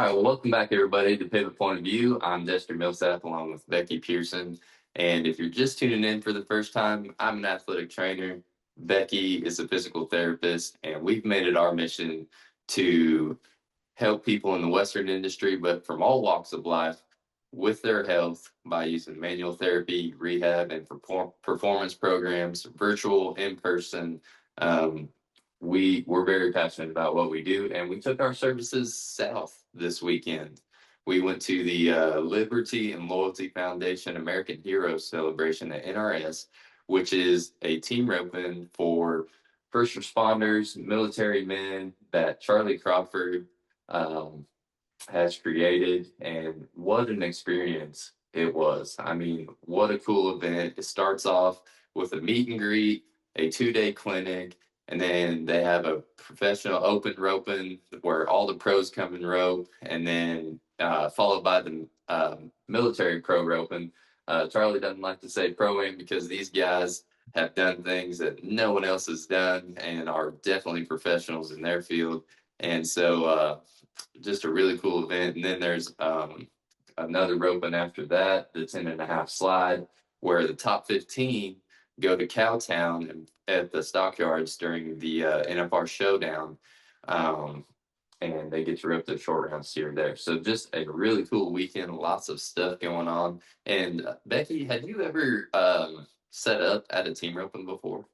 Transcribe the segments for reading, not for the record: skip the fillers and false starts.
right, well, welcome back, everybody, to Pivot Point of View. I'm Dexter Millsap along with Becky Pearson. And if you're just tuning in for the first time, I'm an athletic trainer. Becky is a physical therapist, and we've made it our mission to help people in the Western industry, but from all walks of life, with their health by using manual therapy, rehab, and performance programs, virtual, in person. Um, we're very passionate about what we do, and we took our services south this weekend. We went to the Liberty and Loyalty Foundation American Heroes Celebration at NRS, which is a team roping for first responders, military men that Charlie Crawford um, has created. And what an experience it was. I mean, what a cool event. It starts off with a meet and greet, a 2-day clinic, and then they have a professional open roping where all the pros come and rope, and then followed by the military pro roping. Charlie doesn't like to say proing because these guys have done things that no one else has done and are definitely professionals in their field. And so just a really cool event. And then there's another roping after that, the 10.5 slide, where the top 15 go to Cowtown at the stockyards during the NFR showdown. And they get to rope the short round steer there. So just a really cool weekend, lots of stuff going on. And Becky, had you ever set up at a team roping before?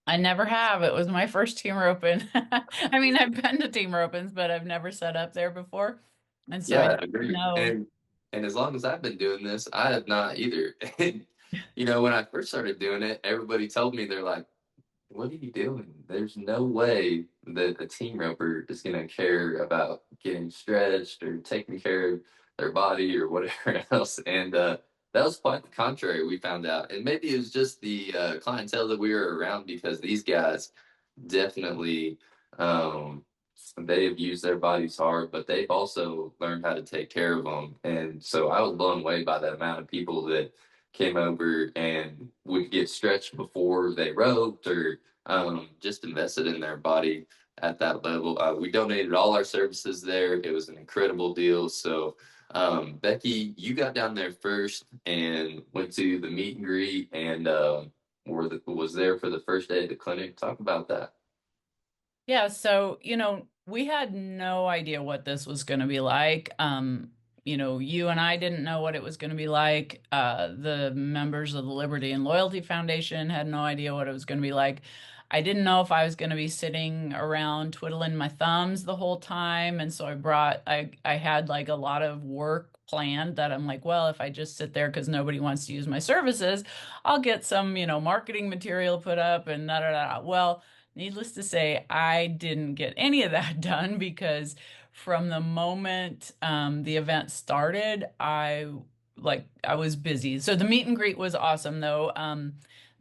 I never have. It was my first team roping. I mean, I've been to team ropings, but I've never set up there before. And so I Yeah, didn't agreed. know. And as long as I've been doing this, I have not either. And you know, when I first started doing it, everybody told me they're like, "What are you doing? There's no way that a team roper is going to care about getting stretched or taking care of their body or whatever else." And that was quite the contrary. We found out, and maybe it was just the clientele that we were around because these guys definitely. They have used their bodies hard, but they've also learned how to take care of them. And so I was blown away by the amount of people that came over and would get stretched before they roped or just invested in their body at that level. We donated all our services there. It was an incredible deal. So, Becky, you got down there first and went to the meet and greet and was there for the first day of the clinic. Talk about that. Yeah, so, we had no idea what this was going to be like. You and I didn't know what it was going to be like. The members of the Liberty and Loyalty Foundation had no idea what it was going to be like. I didn't know if I was going to be sitting around twiddling my thumbs the whole time. And so I had like a lot of work planned that I'm like, well, if I just sit there because nobody wants to use my services, I'll get some, marketing material put up and da da da. Well, needless to say, I didn't get any of that done because from the moment the event started, I was busy. So the meet and greet was awesome though.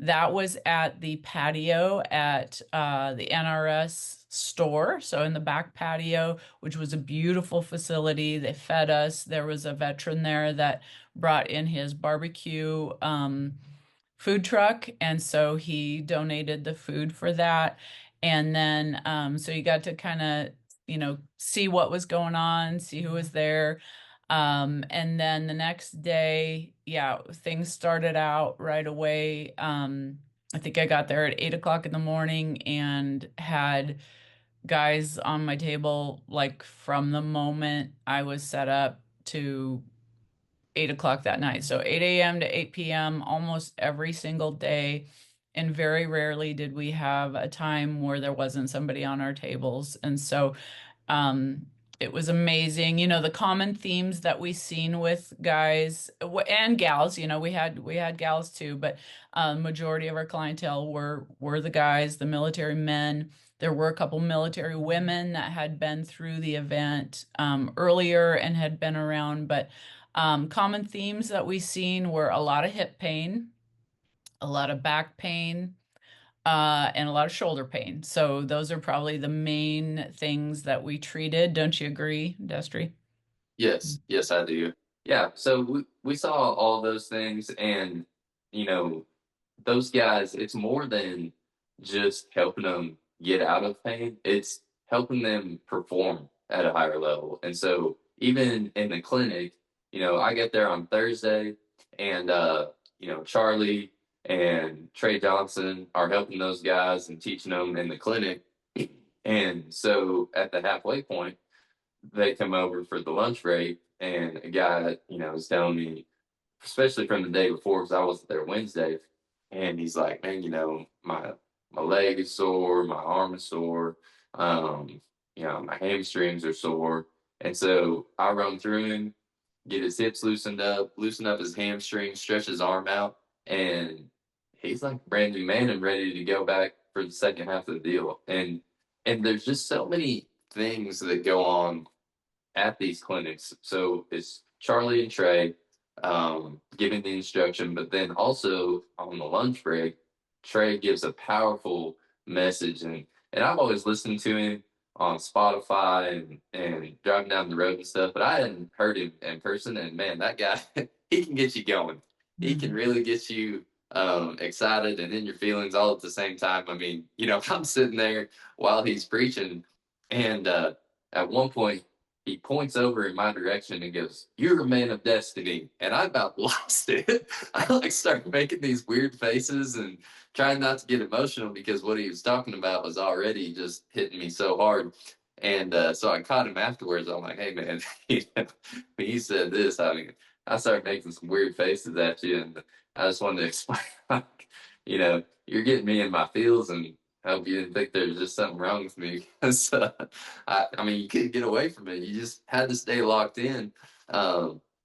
That was at the patio at the NRS store. So in the back patio, which was a beautiful facility, they fed us. There was a veteran there that brought in his barbecue food truck, and so he donated the food for that. And then so you got to kind of see what was going on, see who was there. And then the next day, yeah, things started out right away. I think I got there at 8 o'clock in the morning and had guys on my table like from the moment I was set up to 8 o'clock that night. So 8 a.m. to 8 p.m. almost every single day. And very rarely did we have a time where there wasn't somebody on our tables. And so um, it was amazing. The common themes that we seen with guys and gals, we had gals too, but majority of our clientele were the guys, the military men. There were a couple military women that had been through the event earlier and had been around, but common themes that we seen were a lot of hip pain, a lot of back pain, and a lot of shoulder pain. So those are probably the main things that we treated. Don't you agree, Destry? Yes, yes, I do. Yeah, so we saw all those things, and you know, those guys, it's more than just helping them get out of pain, it's helping them perform at a higher level. And so even in the clinic, I get there on Thursday, and Charlie and Trey Johnson are helping those guys and teaching them in the clinic. And so at the halfway point, they come over for the lunch break, and a guy, is telling me, especially from the day before, because I wasn't there Wednesday, and he's like, man, my leg is sore, my arm is sore, um, my hamstrings are sore, and so I run through him, get his hips loosened up, loosen up his hamstring, stretch his arm out, and he's like a brand new man and ready to go back for the second half of the deal. And there's just so many things that go on at these clinics. So it's Charlie and Trey giving the instruction, but then also on the lunch break, Trey gives a powerful message, and I've always listened to him on Spotify and driving down the road and stuff, but I hadn't heard him in person. And man, that guy, he can get you going. He can Mhm. really get you excited and in your feelings all at the same time. I mean, I'm sitting there while he's preaching, and at one point he points over in my direction and goes, "You're a man of destiny." And I about lost it. I like started making these weird faces and trying not to get emotional because what he was talking about was already just hitting me so hard. And so I caught him afterwards. I'm like, "Hey man, when you said this, I mean, I started making some weird faces at you, and I just wanted to explain, like, you're getting me in my feels, and I hope you didn't think there was just something wrong with me because I mean, you couldn't get away from it. You just had to stay locked in.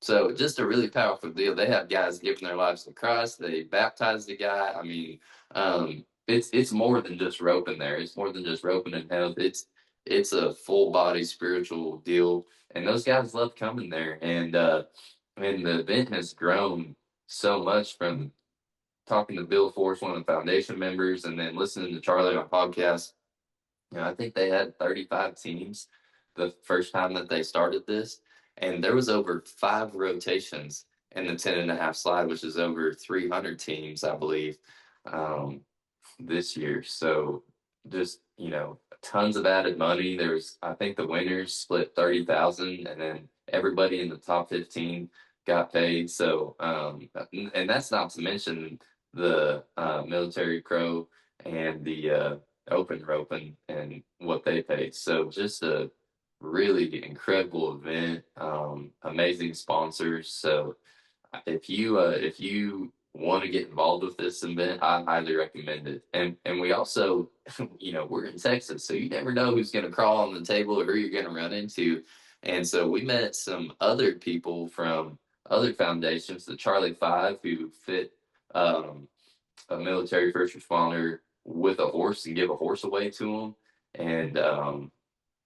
So just a really powerful deal. They have guys giving their lives to Christ. They baptized the guy. I mean, it's more than just roping there. It's more than just roping and health. It's a full body spiritual deal, and those guys love coming there. And the event has grown so much from talking to Bill Force, one of the foundation members, and then listening to Charlie on podcast. I think they had 35 teams the first time that they started this, and there was over five rotations in the 10 and a half slide, which is over 300 teams, I believe, um, this year. So just, tons of added money. There's, I think the winners split 30,000, and then everybody in the top 15 got paid. So, and that's not to mention the military crow and the open roping and what they paid. So just a really incredible event, amazing sponsors. So if you want to get involved with this event, I highly recommend it. And we also, we're in Texas, so you never know who's going to crawl on the table or who you're going to run into. And so we met some other people from other foundations, the Charlie Five, who fit um, a military first responder with a horse and give a horse away to them, and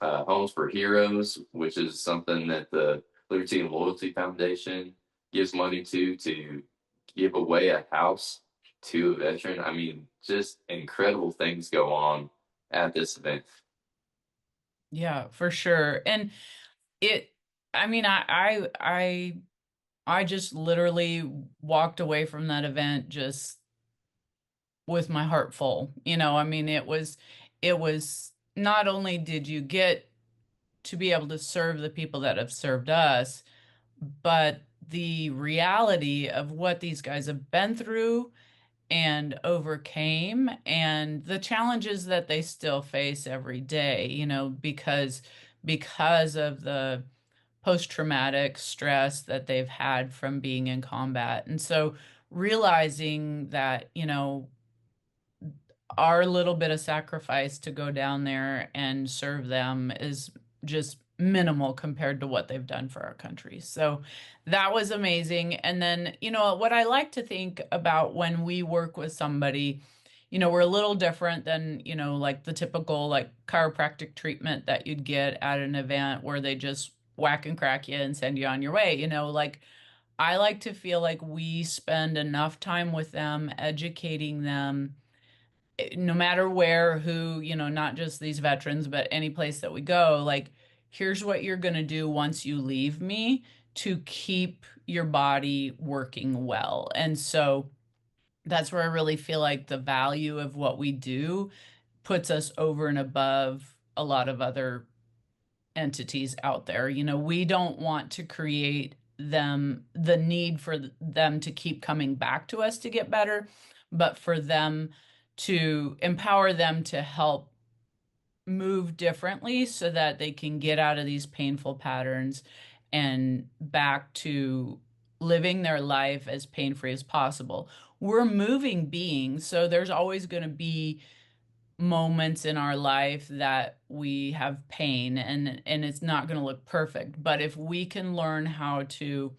Homes for Heroes, which is something that the Liberty and Loyalty Foundation gives money to give away a house to a veteran. I mean, just incredible things go on at this event. Yeah, for sure. And it, I mean, I just literally walked away from that event just with my heart full. I mean, it was not only did you get to be able to serve the people that have served us, but the reality of what these guys have been through and overcame and the challenges that they still face every day, because of the post-traumatic stress that they've had from being in combat. And so realizing that, our little bit of sacrifice to go down there and serve them is just minimal compared to what they've done for our country. So that was amazing. And then, what I like to think about when we work with somebody, we're a little different than, like the typical like chiropractic treatment that you'd get at an event where they just whack and crack you and send you on your way. Like I like to feel like we spend enough time with them, educating them no matter where, who, not just these veterans, but any place that we go, like, here's what you're going to do once you leave me to keep your body working well. And so that's where I really feel like the value of what we do puts us over and above a lot of other entities out there. We don't want to create the need for them to keep coming back to us to get better, but for them to empower them to help move differently so that they can get out of these painful patterns and back to living their life as pain-free as possible. We're moving beings, so there's always going to be moments in our life that we have pain, and it's not going to look perfect. But if we can learn how to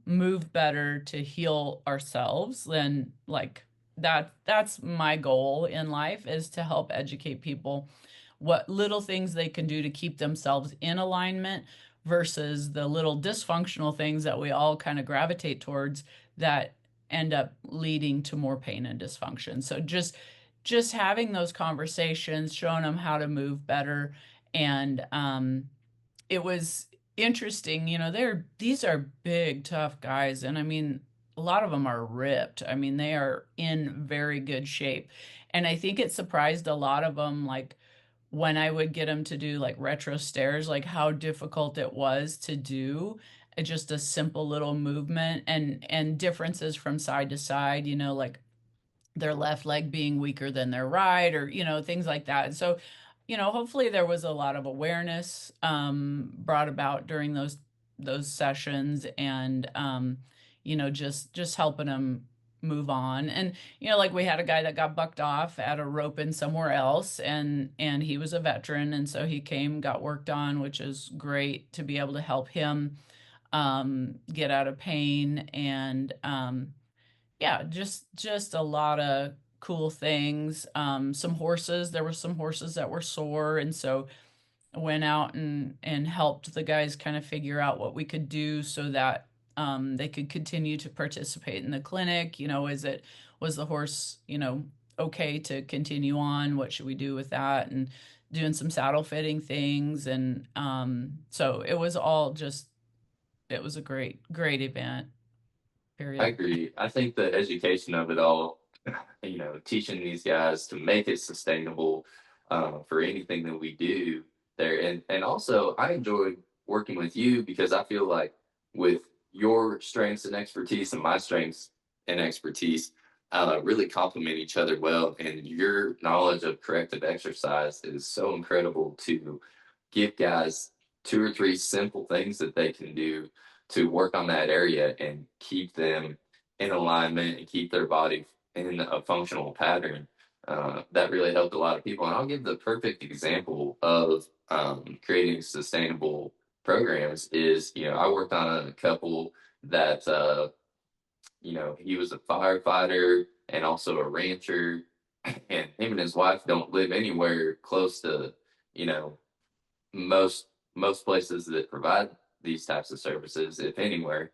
move better to heal ourselves, then like that's my goal in life, is to help educate people what little things they can do to keep themselves in alignment versus the little dysfunctional things that we all kind of gravitate towards that end up leading to more pain and dysfunction. So just having those conversations, showing them how to move better. And it was interesting. These are big, tough guys. And I mean, a lot of them are ripped. I mean, they are in very good shape. And I think it surprised a lot of them, like when I would get them to do like retro stairs, like how difficult it was to do just a simple little movement, and differences from side to side, like their left leg being weaker than their right, or things like that. So hopefully there was a lot of awareness brought about during those sessions, and just helping them move on. And like we had a guy that got bucked off at a rope in somewhere else, and he was a veteran, and so he came, got worked on, which is great to be able to help him get out of pain. And yeah, just a lot of cool things. Some horses, there were some horses that were sore, and so I went out and helped the guys kind of figure out what we could do so that they could continue to participate in the clinic. Was the horse, okay to continue on? What should we do with that? And doing some saddle fitting things. And so it was a great event, I period. agree. I think the education of it all, teaching these guys to make it sustainable for anything that we do there. And also, I enjoyed working with you because I feel like with your strengths and expertise and my strengths and expertise, really complement each other well. And your knowledge of corrective exercise is so incredible to give guys two or three simple things that they can do to work on that area and keep them in alignment and keep their body in a functional pattern. That really helped a lot of people. And I'll give the perfect example of creating sustainable programs is, I worked on a couple that, he was a firefighter and also a rancher, and him and his wife don't live anywhere close to, you know, most places that provide these types of services, if anywhere.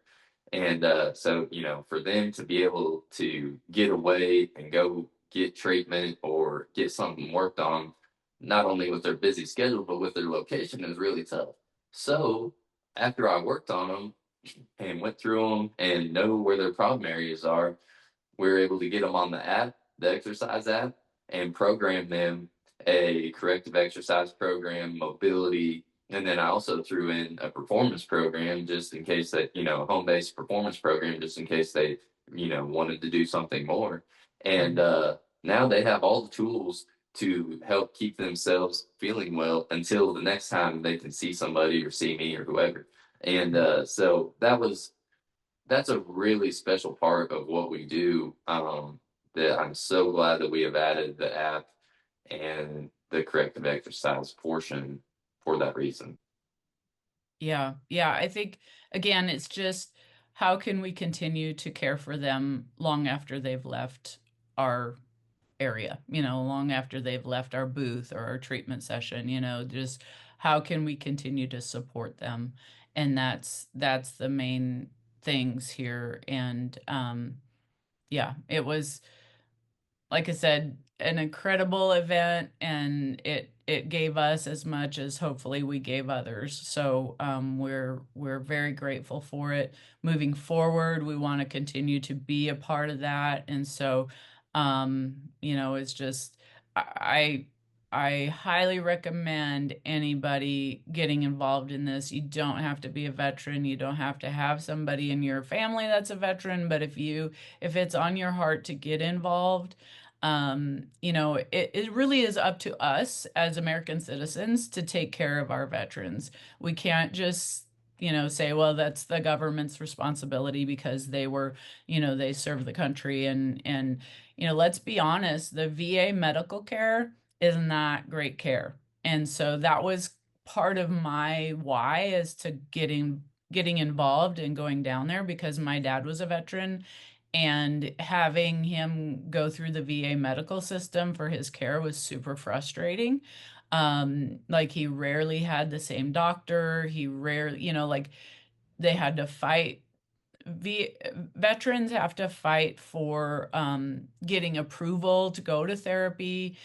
And so, for them to be able to get away and go get treatment or get something worked on, not only with their busy schedule, but with their location is really tough. So after I worked on them and went through them and know where their problem areas are, we were able to get them on the app, the exercise app, and program them a corrective exercise program, mobility, and then I also threw in a performance program just in case that, home based performance program, just in case they, wanted to do something more. And now they have all the tools to help keep themselves feeling well until the next time they can see somebody or see me or whoever. And so that's a really special part of what we do. That I'm so glad that we have added the app and the corrective exercise portion for that reason. Yeah. Yeah. I think, again, it's just how can we continue to care for them long after they've left our area, long after they've left our booth or our treatment session, just how can we continue to support them? And that's the main things here. And yeah, it was, like I said, an incredible event, and it gave us as much as hopefully we gave others. So we're very grateful for it. Moving forward, we want to continue to be a part of that, and so it's just I I highly recommend anybody getting involved in this. You don't have to be a veteran. You don't have to have somebody in your family that's a veteran, but if it's on your heart to get involved, it really is up to us as American citizens to take care of our veterans. We can't just, say, well, that's the government's responsibility because they serve the country and let's be honest, the VA medical care is not great care. And so that was part of my why as to getting involved and going down there because my dad was a veteran and having him go through the VA medical system for his care was super frustrating. Like he rarely had the same doctor. He rarely, like they had to fight veterans have to fight for getting approval to go to therapy.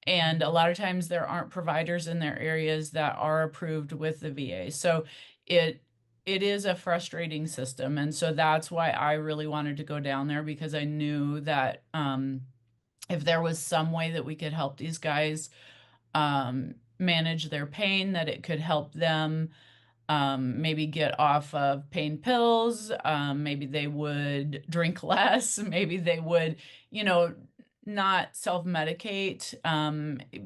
And a lot of times there aren't providers in their areas that are approved with the VA. So it it is a frustrating system. And so that's why I really wanted to go down there because I knew that if there was some way that we could help these guys manage their pain, that it could help them maybe get off of pain pills. Maybe they would drink less. Maybe they would, you know, not self-medicate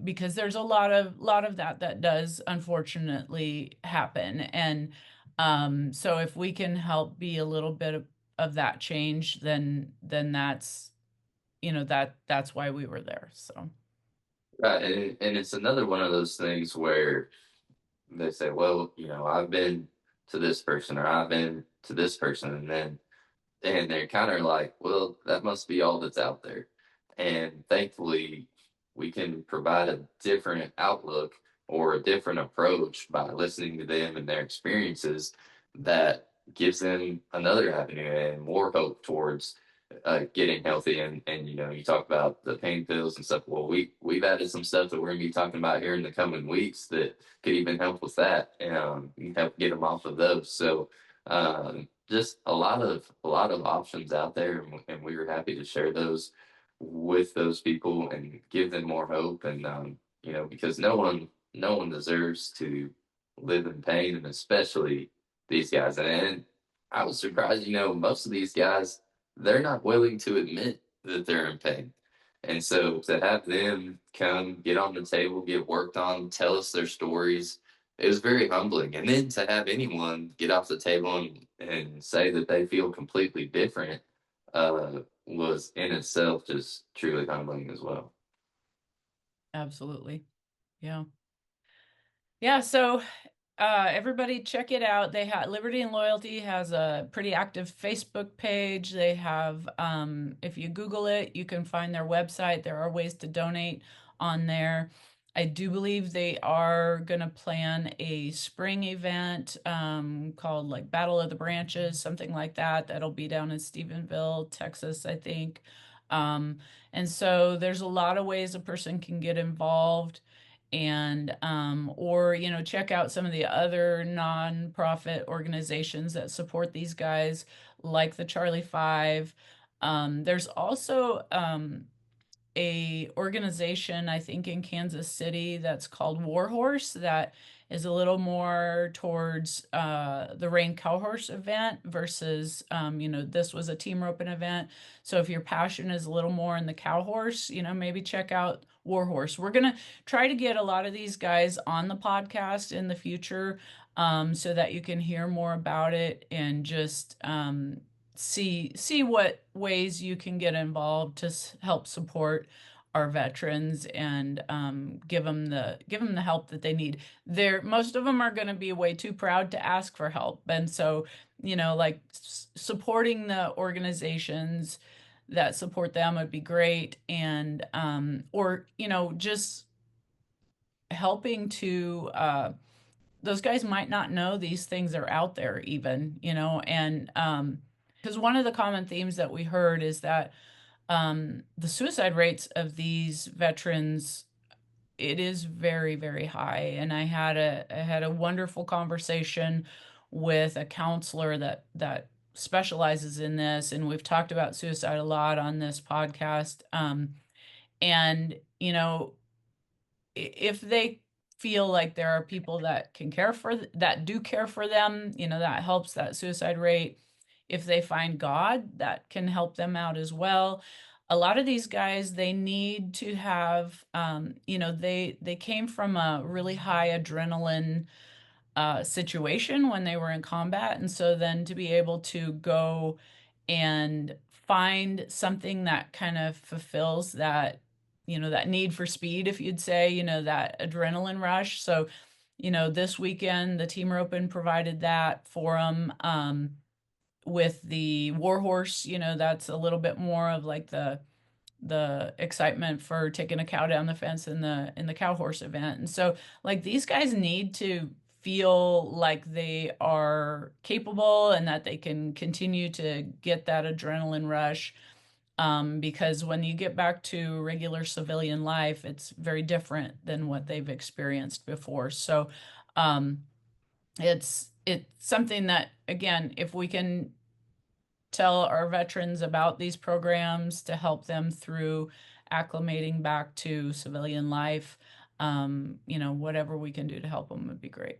because there's a lot of that does unfortunately happen. And so if we can help be a little bit of that change, then that's that's why we were there. So Right, and it's another one of those things where they say, well, I've been to this person or I've been to this person, and they're kind of like, well, that must be all that's out there. And thankfully, we can provide a different outlook or a different approach by listening to them and their experiences that gives them another avenue and more hope towards getting healthy. And you talk about the pain pills and stuff. Well, we've added some stuff that we're going to be talking about here in the coming weeks that could even help with that and help get them off of those. So just a lot of options out there, and we were happy to share those with those people and give them more hope. And because no one deserves to live in pain, and especially these guys. And I was surprised, most of these guys, they're not willing to admit that they're in pain. And so to have them come get on the table, get worked on, tell us their stories, it was very humbling. And then to have anyone get off the table and say that they feel completely different was in itself just truly humbling as well. absolutely. Yeah. Yeah, so everybody check it out. They have Liberty and Loyalty has a pretty active Facebook page. They have if you Google it, you can find their website. There are ways to donate on there. I do believe they are going to plan a spring event called like Battle of the Branches, something like that. That'll be down in Stephenville, Texas, I think. And so there's a lot of ways a person can get involved and or check out some of the other nonprofit organizations that support these guys like the Charlie Five. There's also a organization I think in Kansas City that's called Warhorse that is a little more towards the Rain Cowhorse event versus this was a team roping event. So if your passion is a little more in the cowhorse, maybe check out Warhorse. We're gonna try to get a lot of these guys on the podcast in the future so that you can hear more about it and just see what ways you can get involved to help support our veterans and give them the help that they need. Most of them are going to be way too proud to ask for help, and so like supporting the organizations that support them would be great, and or just helping to those guys might not know these things are out there even, and because one of the common themes that we heard is that the suicide rates of these veterans, it is very, very high. And I had a wonderful conversation with a counselor that specializes in this, and we've talked about suicide a lot on this podcast. And if they feel like there are people that can that do care for them, that helps that suicide rate. If they find God, that can help them out as well. A lot of these guys, they need to have, they came from a really high adrenaline situation when they were in combat. And so then to be able to go and find something that kind of fulfills that, that need for speed, if you'd say, that adrenaline rush. So, this weekend, the team roping provided that for them. With the Warhorse, that's a little bit more of like the excitement for taking a cow down the fence in the cow horse event. And so like these guys need to feel like they are capable and that they can continue to get that adrenaline rush. Because when you get back to regular civilian life, it's very different than what they've experienced before. So it's something that, again, if we can tell our veterans about these programs to help them through acclimating back to civilian life. Whatever we can do to help them would be great.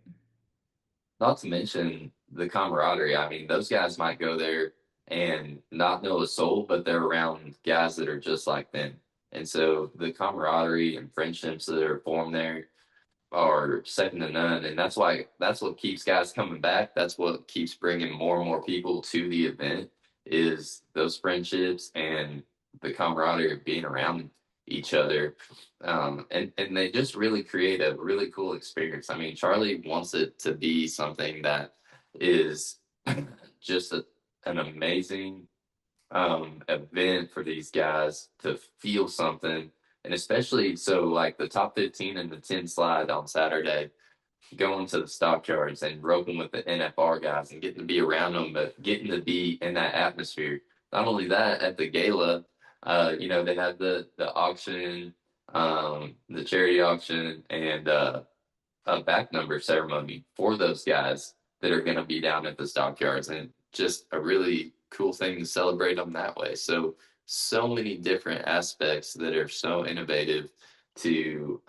Not to mention the camaraderie. I mean, those guys might go there and not know a soul, but they're around guys that are just like them. And so the camaraderie and friendships that are formed there are second to none. And that's what keeps guys coming back. That's what keeps bringing more and more people to the event is those friendships and the camaraderie of being around each other. And they just really create a really cool experience. I mean, Charlie wants it to be something that is just an amazing event for these guys to feel something. And especially so, like the top 15 and the 10 slide on Saturday, going to the stockyards and roping with the NFR guys and getting to be around them, but getting to be in that atmosphere. Not only that, at the gala, they had the auction, the charity auction, and a back number ceremony for those guys that are going to be down at the stockyards, and just a really cool thing to celebrate them that way. So many different aspects that are so innovative to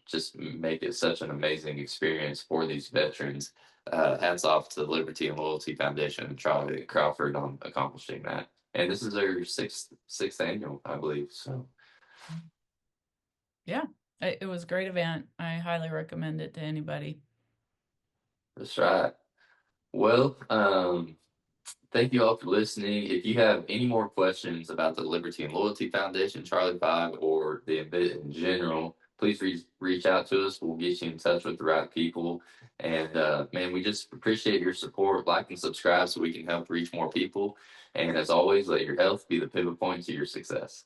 just make it such an amazing experience for these veterans. Hats off to the Liberty and Loyalty Foundation and Charlie Crawford on accomplishing that. And this is their sixth annual, I believe. So Yeah, it was a great event. I highly recommend it to anybody. that's right. Well, thank you all for listening. If you have any more questions about the Liberty and Loyalty Foundation, Charlie 5, or the event in general, please reach out to us. We'll get you in touch with the right people. And man, we just appreciate your support. Like and subscribe so we can help reach more people. And as always, let your health be the pivot point to your success.